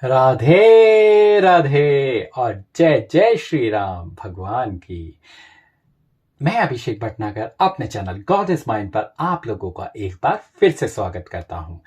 राधे राधे और जय जय श्री राम भगवान की। मैं अभिषेक भटनागर अपने चैनल गॉड इज माइंड पर आप लोगों का एक बार फिर से स्वागत करता हूं।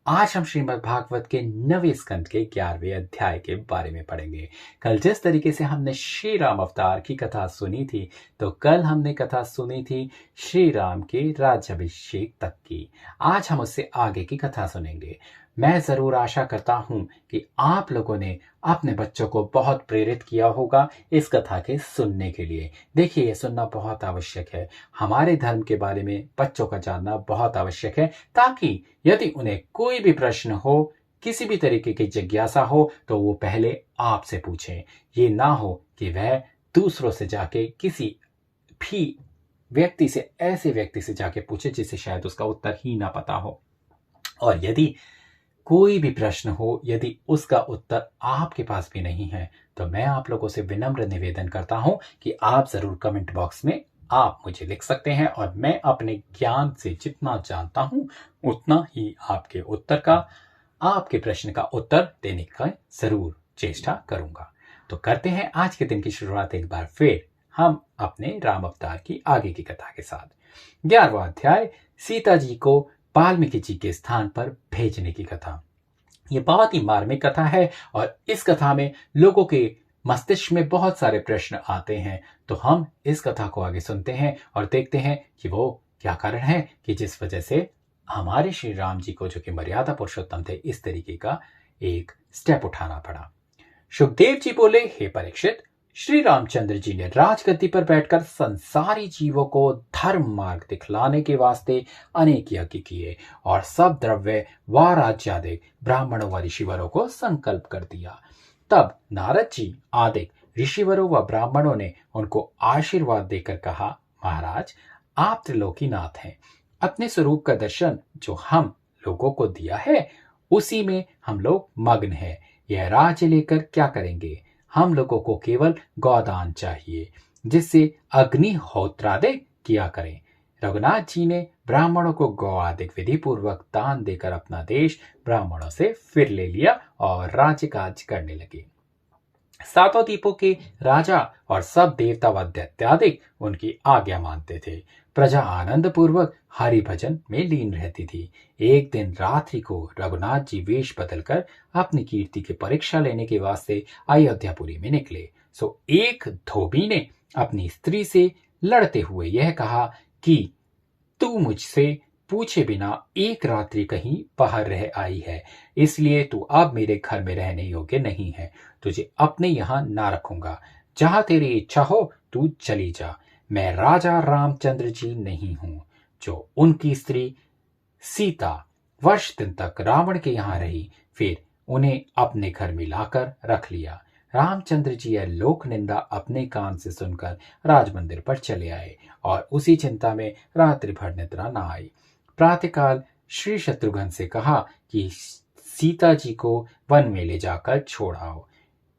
आज हम श्रीमद् भागवत के 9वें स्कंद के 11वें अध्याय के बारे में पढ़ेंगे। कल जिस तरीके से हमने श्री राम अवतार की कथा सुनी थी, तो कल हमने कथा सुनी थी श्री राम के राज्याभिषेक तक की। आज हम उससे आगे की कथा सुनेंगे। मैं जरूर आशा करता हूं कि आप लोगों ने अपने बच्चों को बहुत प्रेरित किया होगा इस कथा के सुनने के लिए। देखिए, ये सुनना बहुत आवश्यक है। हमारे धर्म के बारे में बच्चों का जानना बहुत आवश्यक है, ताकि यदि उन्हें कोई भी प्रश्न हो, किसी भी तरीके की जिज्ञासा हो, तो वो पहले आपसे पूछें। ये ना हो कि वह दूसरों से जाके किसी भी ऐसे व्यक्ति से जाके पूछे जिसे शायद उसका उत्तर ही ना पता हो। और यदि कोई भी प्रश्न हो, यदि उसका उत्तर आपके पास भी नहीं है, तो मैं आप लोगों से विनम्र निवेदन करता हूं कि आप जरूर कमेंट बॉक्स में आप मुझे लिख सकते हैं, और मैं अपने ज्ञान से जितना जानता हूं उतना ही आपके प्रश्न का उत्तर देने का जरूर चेष्टा करूंगा। तो करते हैं आज के दिन की शुरुआत एक बार फिर हम अपने राम अवतार की आगे की कथा के साथ। 11वां अध्याय, सीता जी को वाल्मीकि जी के स्थान पर भेजने की कथा। ये बहुत ही मार्मिक कथा है, और इस कथा में लोगों के मस्तिष्क में बहुत सारे प्रश्न आते हैं। तो हम इस कथा को आगे सुनते हैं और देखते हैं कि वो क्या कारण है कि जिस वजह से हमारे श्री राम जी को, जो कि मर्यादा पुरुषोत्तम थे, इस तरीके का एक स्टेप उठाना पड़ा। सुखदेव जी बोले, हे परीक्षित, श्री रामचंद्र जी ने राजगद्दी पर बैठकर संसारी जीवों को धर्म मार्ग दिखलाने के वास्ते अनेक यज्ञ किए, और सब द्रव्य व राज्यादि ब्राह्मणों व ऋषिवरों को संकल्प कर दिया। तब नारद जी आदि ऋषिवरों व ब्राह्मणों ने उनको आशीर्वाद देकर कहा, महाराज, आप त्रिलोकीनाथ हैं। अपने स्वरूप का दर्शन जो हम लोगों को दिया है, उसी में हम लोग मग्न हैं। यह राज्य लेकर क्या करेंगे? हम लोगों को केवल गौदान चाहिए, जिससे अग्निहोत्रादि किया करें। रघुनाथ जी ने ब्राह्मणों को गौ आदि विधि पूर्वक दान देकर अपना देश ब्राह्मणों से फिर ले लिया और राज्य काज करने लगे। सातों द्वीपों के राजा और सब देवता व दैत्यादि उनकी आज्ञा मानते थे। प्रजा आनंद पूर्वक हरि भजन में लीन रहती थी। एक दिन रात्रि को रघुनाथ जी वेश बदलकर अपनी कीर्ति की परीक्षा लेने के वास्ते अयोध्यापुरी में निकले। सो एक धोबी ने अपनी स्त्री से लड़ते हुए यह कहा कि तू मुझसे पूछे बिना एक रात्रि कहीं बाहर रह आई है, इसलिए तू अब मेरे घर में रहने योग्य नहीं है। तुझे अपने यहां ना रखूंगा। जहां तेरी इच्छा हो तू चली जा। मैं राजा रामचंद्र जी नहीं हूं। जो उनकी स्त्री सीता वर्ष दिन तक रावण के यहां रही, फिर उन्हें अपने घर में लाकर रख लिया। रामचंद्र जी यह लोक निंदा अपने कान से सुनकर राजमंदिर पर चले आए, और उसी चिंता में रात्रि भर निद्रा न आई। प्रातःकाल श्री शत्रुघ्न से कहा कि सीता जी को वन में ले जाकर छोड़ आओ।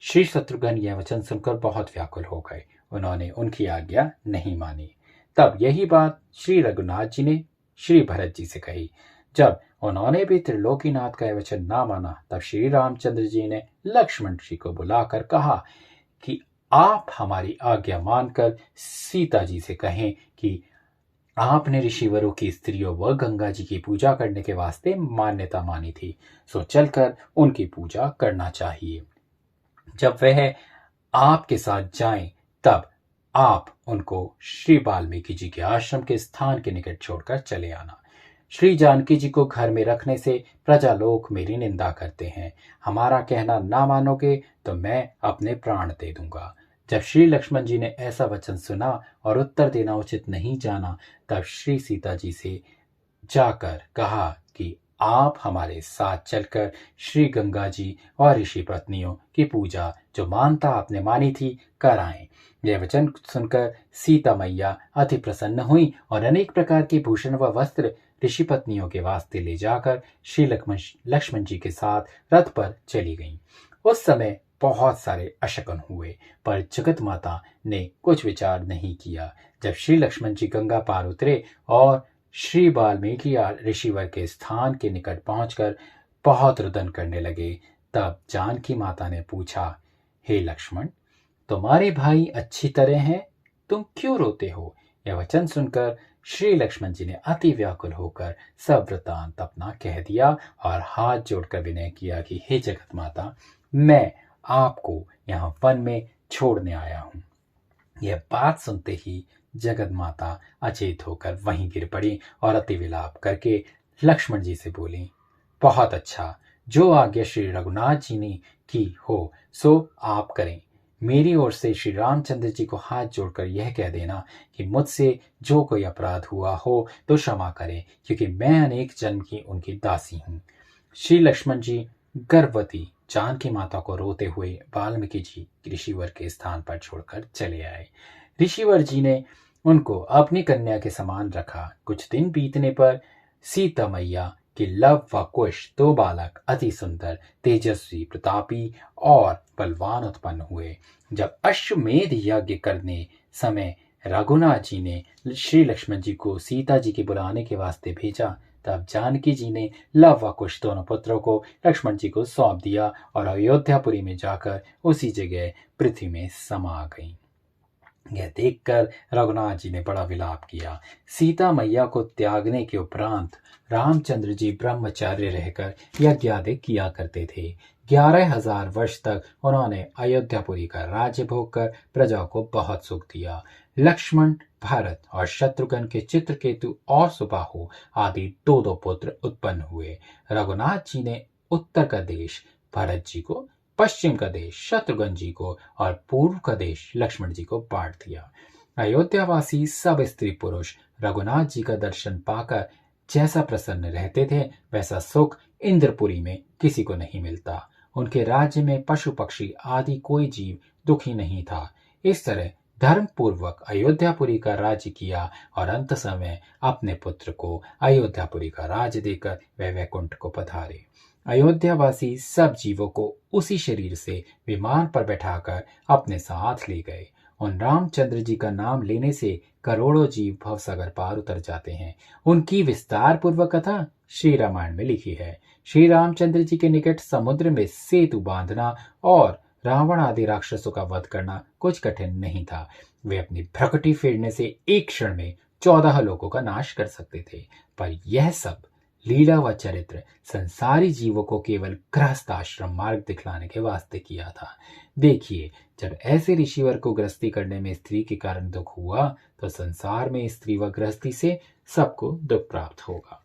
श्री शत्रुघ्न यह वचन सुनकर बहुत व्याकुल हो गए। उन्होंने उनकी आज्ञा नहीं मानी। तब यही बात श्री रघुनाथ जी ने श्री भरत जी से कही। जब उन्होंने भी त्रिलोकीनाथ का वचन ना माना, तब श्री रामचंद्र जी ने लक्ष्मण जी को बुलाकर कहा कि आप हमारी आज्ञा मानकर सीता जी से कहें कि आपने ऋषिवरों की स्त्रियों व गंगा जी की पूजा करने के वास्ते मान्यता मानी थी, सो चलकर उनकी पूजा करना चाहिए। जब वह आपके साथ जाएं, तब आप उनको श्री वाल्मीकि जी के आश्रम के स्थान के निकट छोड़कर चले आना। श्री जानकी जी को घर में रखने से प्रजा लोग मेरी निंदा करते हैं। हमारा कहना ना मानोगे तो मैं अपने प्राण दे दूंगा। जब श्री लक्ष्मण जी ने ऐसा वचन सुना और उत्तर देना उचित नहीं जाना, तब श्री सीता जी से जाकर कहा कि आप हमारे साथ चलकर श्री गंगा जी और ऋषि पत्नियों की पूजा जो मानता आपने मानी थी कर आए। यह वचन सुनकर सीता मैया अति प्रसन्न हुई और अनेक प्रकार के भूषण व वस्त्र ऋषि पत्नियों के वास्ते ले जाकर श्री लक्ष्मण जी के साथ रथ पर चली गईं। उस समय बहुत सारे अशकुन हुए, पर जगत माता ने कुछ विचार नहीं किया। जब श्री लक्ष्मण जी गंगा पार उतरे और श्री वाल्मीकि ऋषिवर के स्थान के निकट पहुंचकर बहुत रुदन करने लगे, तब जानकी माता ने पूछा, हे लक्ष्मण, तुम्हारे भाई अच्छी तरह हैं, तुम क्यों रोते हो? यह वचन सुनकर श्री लक्ष्मण जी ने अति व्याकुल होकर सब वृतांत अपना कह दिया और हाथ जोड़कर विनय किया कि हे जगत माता, मैं आपको यहाँ वन में छोड़ने आया हूँ। यह बात सुनते ही जगत माता अचेत होकर वहीं गिर पड़ी और अति विलाप करके लक्ष्मण जी से बोली, बहुत अच्छा, जो आज्ञा श्री रघुनाथ जी ने की हो सो आप करें। मेरी ओर से श्री रामचंद्र जी को हाथ जोड़कर यह कह देना कि मुझसे जो कोई अपराध हुआ हो तो क्षमा करें, क्योंकि मैं अनेक जन्म की उनकी दासी हूँ। श्री लक्ष्मण जी गर्भवती जानकी माता को रोते हुए वाल्मीकि जी ऋषिवर के स्थान पर छोड़कर चले आए। ऋषिवर जी ने उनको अपनी कन्या के समान रखा। कुछ दिन बीतने पर सीता मैया के लव व कुश दो बालक अति सुंदर, तेजस्वी, प्रतापी और बलवान उत्पन्न हुए। जब अश्वमेध यज्ञ करने समय रघुनाथ जी ने श्री लक्ष्मण जी को सीता जी के बुलाने के वास्ते भेजा, तब जानकी जी ने लव व कुश दोनों पुत्रों को लक्ष्मण जी को सौंप दिया और अयोध्यापुरी में जाकर उसी जगह पृथ्वी में समा गई। यह देखकर रघुनाथ जी ने बड़ा विलाप किया। सीता मैया को त्यागने के उपरांत रामचंद्र जी ब्रह्मचार्य रहकर यज्ञादि किया करते थे। 11,000 वर्ष तक उन्होंने अयोध्यापुरी का राज्य भोग कर प्रजा को बहुत सुख दिया। लक्ष्मण, भरत और शत्रुघ्न के चित्रकेतु और सुबाहु आदि दो पुत्र उत्पन्न हुए। रघुनाथ जी ने उत्तर का देश भरत जी को, पश्चिम का देश शत्रुघ्न जी को और पूर्व का देश लक्ष्मण जी को बांट दिया। अयोध्यावासी सब स्त्री पुरुष रघुनाथ जी का दर्शन पाकर जैसा प्रसन्न रहते थे, वैसा सुख इंद्रपुरी में किसी को नहीं मिलता। उनके राज्य में पशु पक्षी आदि कोई जीव दुखी नहीं था। इस तरह धर्म पूर्वक अयोध्यापुरी का राज्य किया और अंत समय अपने पुत्र को अयोध्यापुरी का राज्य देकर वह वैकुंठ को पधारे। अयोध्यावासी सब जीवों को उसी शरीर से विमान पर बैठाकर अपने साथ ले गए। उन रामचंद्र जी का नाम लेने से करोड़ों जीव भवसागर पार उतर जाते हैं। उनकी विस्तार पूर्वक कथा श्री रामायण में लिखी है। श्री रामचंद्र जी के निकट समुद्र में सेतु बांधना और रावण आदि राक्षसों का वध करना कुछ कठिन नहीं था। वे अपनी भ्रकुटी फेरने से एक क्षण में 14 लोगों का नाश कर सकते थे। पर यह सब लीला व चरित्र संसारी जीवों को केवल गृहस्थ आश्रम मार्ग दिखलाने के वास्ते किया था। देखिए, जब ऐसे ऋषिवर को गृहस्थी करने में स्त्री के कारण दुख हुआ, तो संसार में स्त्री व गृहस्थी से सबको दुख प्राप्त होगा।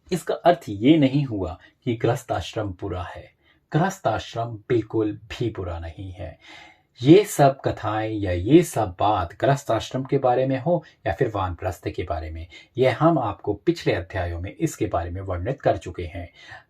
इसका अर्थ ये नहीं हुआ कि गृहस्थ आश्रम बुरा है। गृहस्थ आश्रम बिल्कुल भी बुरा नहीं है। ये सब कथाएं या ये सब बात गृहस्थ आश्रम के बारे में हो या फिर वानप्रस्थ के बारे में, यह हम आपको पिछले अध्यायों में इसके बारे में वर्णित कर चुके हैं।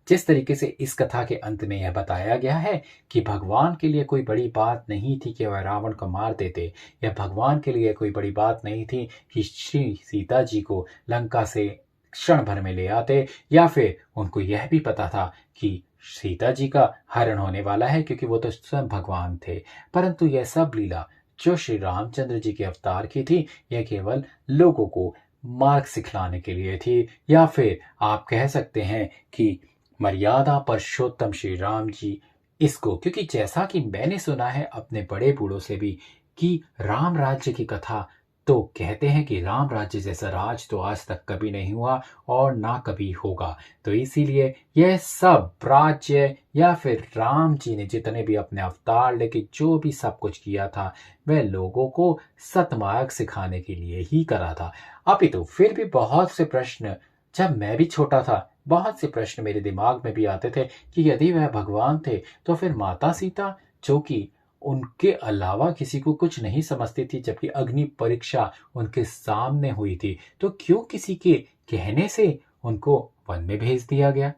जिस तरीके से इस कथा के अंत में यह बताया गया है कि भगवान के लिए कोई बड़ी बात नहीं थी कि वह रावण को मार देते, या भगवान के लिए कोई बड़ी बात नहीं थी कि श्री सीता जी को लंका से क्षण भर में ले आते, या फिर उनको यह भी पता था कि सीता जी का हरण होने वाला है, क्योंकि वो तो स्वयं भगवान थे। परंतु यह सब लीला जो श्री रामचंद्र जी के अवतार की थी, यह केवल लोगों को मार्ग सिखलाने के लिए थी, या फिर आप कह सकते हैं कि मर्यादा पुरुषोत्तम श्री राम जी इसको, क्योंकि जैसा कि मैंने सुना है अपने बड़े बूढ़ों से भी कि राम राज्य की कथा, तो कहते हैं कि राम राज्य जैसा राज तो आज तक कभी नहीं हुआ और ना कभी होगा। तो इसीलिए यह सब राज्य या फिर राम जी ने जितने भी अपने अवतार लेके जो भी सब कुछ किया था, वह लोगों को सतमार्ग सिखाने के लिए ही करा था। अभी तो फिर भी बहुत से प्रश्न, जब मैं भी छोटा था, बहुत से प्रश्न मेरे दिमाग में भी आते थे कि यदि वह भगवान थे तो फिर माता सीता, जो कि उनके अलावा किसी को कुछ नहीं समझती थी, जबकि अग्नि परीक्षा उनके सामने हुई थी, तो क्यों किसी के कहने से उनको वन में भेज दिया गया?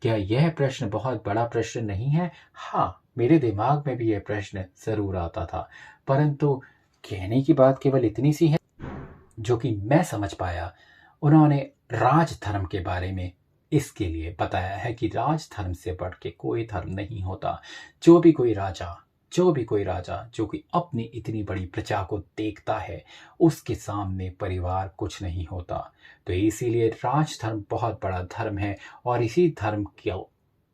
क्या यह प्रश्न बहुत बड़ा प्रश्न नहीं है? हाँ, मेरे दिमाग में भी यह प्रश्न जरूर आता था, परंतु कहने की बात केवल इतनी सी है जो कि मैं समझ पाया। उन्होंने राजधर्म के बारे में इसके लिए बताया है कि राजधर्म से बढ़ के कोई धर्म नहीं होता। जो भी कोई राजा जो कि अपनी इतनी बड़ी प्रजा को देखता है, उसके सामने परिवार कुछ नहीं होता। तो इसीलिए राजधर्म बहुत बड़ा धर्म है, और इसी धर्म को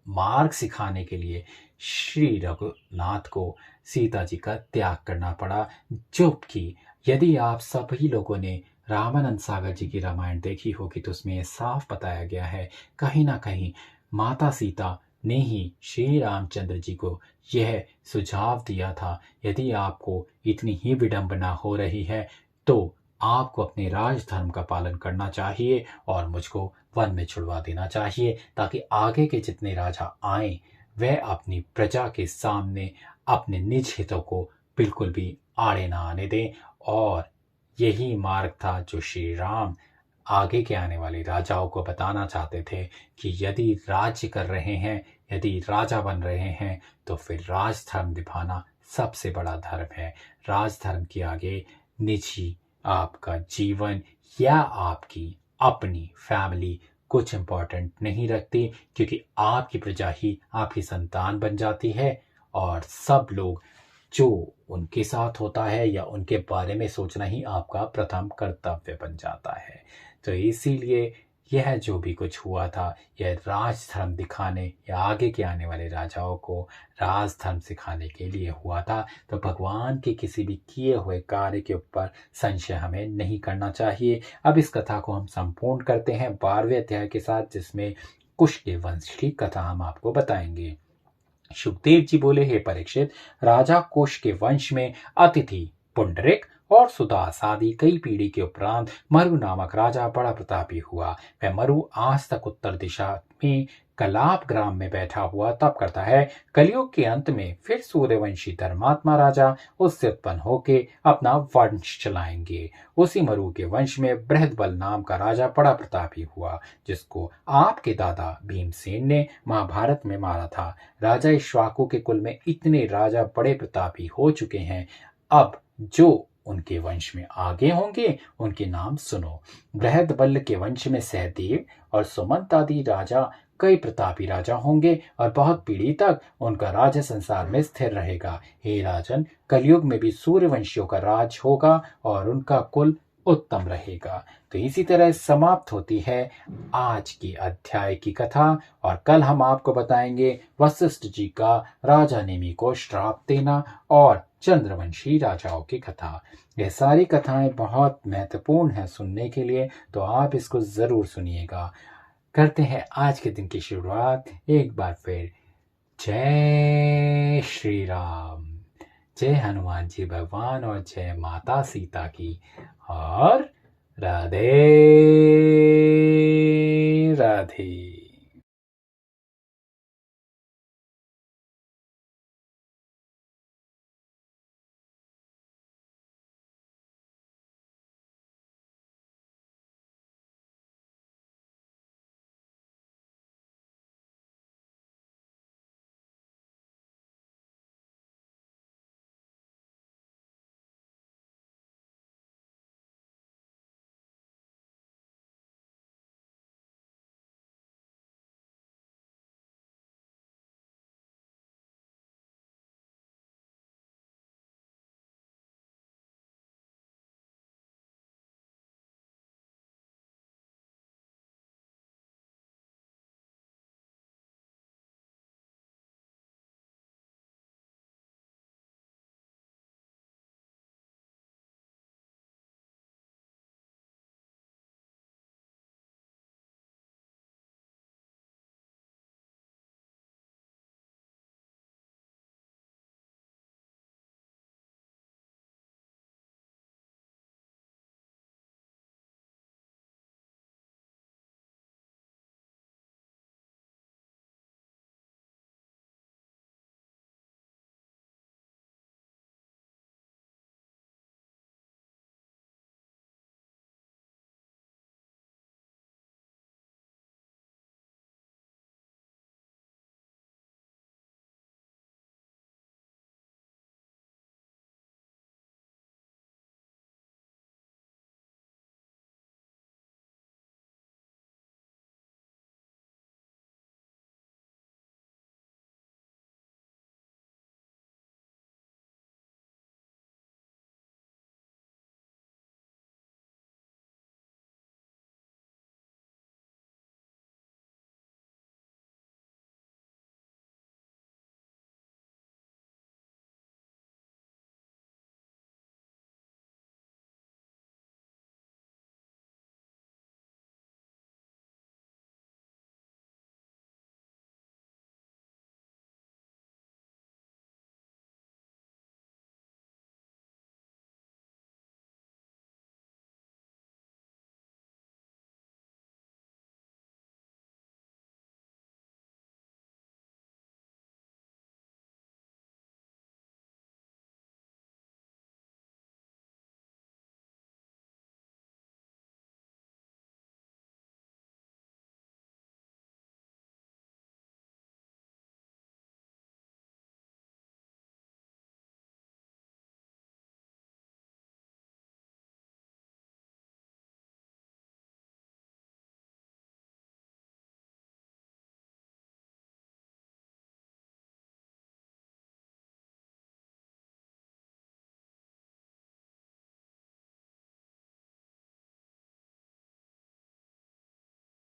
मार्ग सिखाने के लिए श्री रघुनाथ को सीता जी का त्याग करना पड़ा। जबकि यदि आप सभी लोगों ने रामानंद सागर जी की रामायण देखी होगी तो उसमें यह साफ बताया गया है, कहीं ना कहीं माता सीता ने ही श्री रामचंद्र जी को यह सुझाव दिया था, यदि आपको इतनी ही विडंबना हो रही है तो आपको अपने राजधर्म का पालन करना चाहिए और मुझको वन में छुड़वा देना चाहिए, ताकि आगे के जितने राजा आए वह अपनी प्रजा के सामने अपने निज हितों को बिल्कुल भी आड़े ना आने दें। और यही मार्ग था जो श्री राम आगे के आने वाले राजाओं को बताना चाहते थे कि यदि राज्य कर रहे हैं, यदि राजा बन रहे हैं तो फिर राजधर्म निभाना सबसे बड़ा धर्म है। राजधर्म के आगे निजी आपका जीवन या आपकी अपनी फैमिली कुछ इम्पोर्टेंट नहीं रखती, क्योंकि आपकी प्रजा ही आपकी संतान बन जाती है और सब लोग जो उनके साथ होता है या उनके बारे में सोचना ही आपका प्रथम कर्तव्य बन जाता है। तो इसीलिए यह जो भी कुछ हुआ था यह राजधर्म दिखाने या आगे के आने वाले राजाओं को राजधर्म सिखाने के लिए हुआ था। तो भगवान के किसी भी किए हुए कार्य के ऊपर संशय हमें नहीं करना चाहिए। अब इस कथा को हम संपूर्ण करते हैं 12वें अध्याय के साथ, जिसमें कुश के वंश की कथा हम आपको बताएंगे। सुखदेव जी बोले, हे परीक्षित, राजा कुश के वंश में अतिथि पुंडरिक और सुदास आदि कई पीढ़ी के उपरांत मरु नामक राजा बड़ा प्रतापी हुआ। वह मरु आज तक उत्तर दिशा में कलाप ग्राम में बैठा हुआ तप करता है। कलयुग के अंत में फिर सूर्यवंशी धर्मात्मा राजा उससे उत्पन्न होके अपना वंश चलाएंगे। उसी मरु के वंश में बृहदबल नाम का राजा बड़ा प्रतापी हुआ, जिसको आपके दादा भीमसेन ने महाभारत में मारा था। राजा इक्ष्वाकु के कुल में इतने राजा बड़े प्रतापी हो चुके हैं, अब जो उनके वंश में आगे होंगे उनके नाम सुनो। बृहदबल के वंश में सहदेव और सुमंत आदि राजा कई प्रतापी राजा होंगे और बहुत पीढ़ी तक उनका राज्य संसार में स्थिर रहेगा। हे राजन, कलयुग में भी सूर्यवंशियों का राज होगा और उनका कुल उत्तम रहेगा। तो इसी तरह समाप्त होती है आज की अध्याय की कथा और कल हम आपको बताएंगे वशिष्ठ जी का राजा नेमि को श्राप देना और चंद्रवंशी राजाओं की कथा। यह सारी कथाएं बहुत महत्वपूर्ण हैं सुनने के लिए, तो आप इसको जरूर सुनिएगा। करते हैं आज के दिन की शुरुआत एक बार फिर। जय श्री राम, जय हनुमान जी भगवान और जय माता सीता की, और राधे राधे।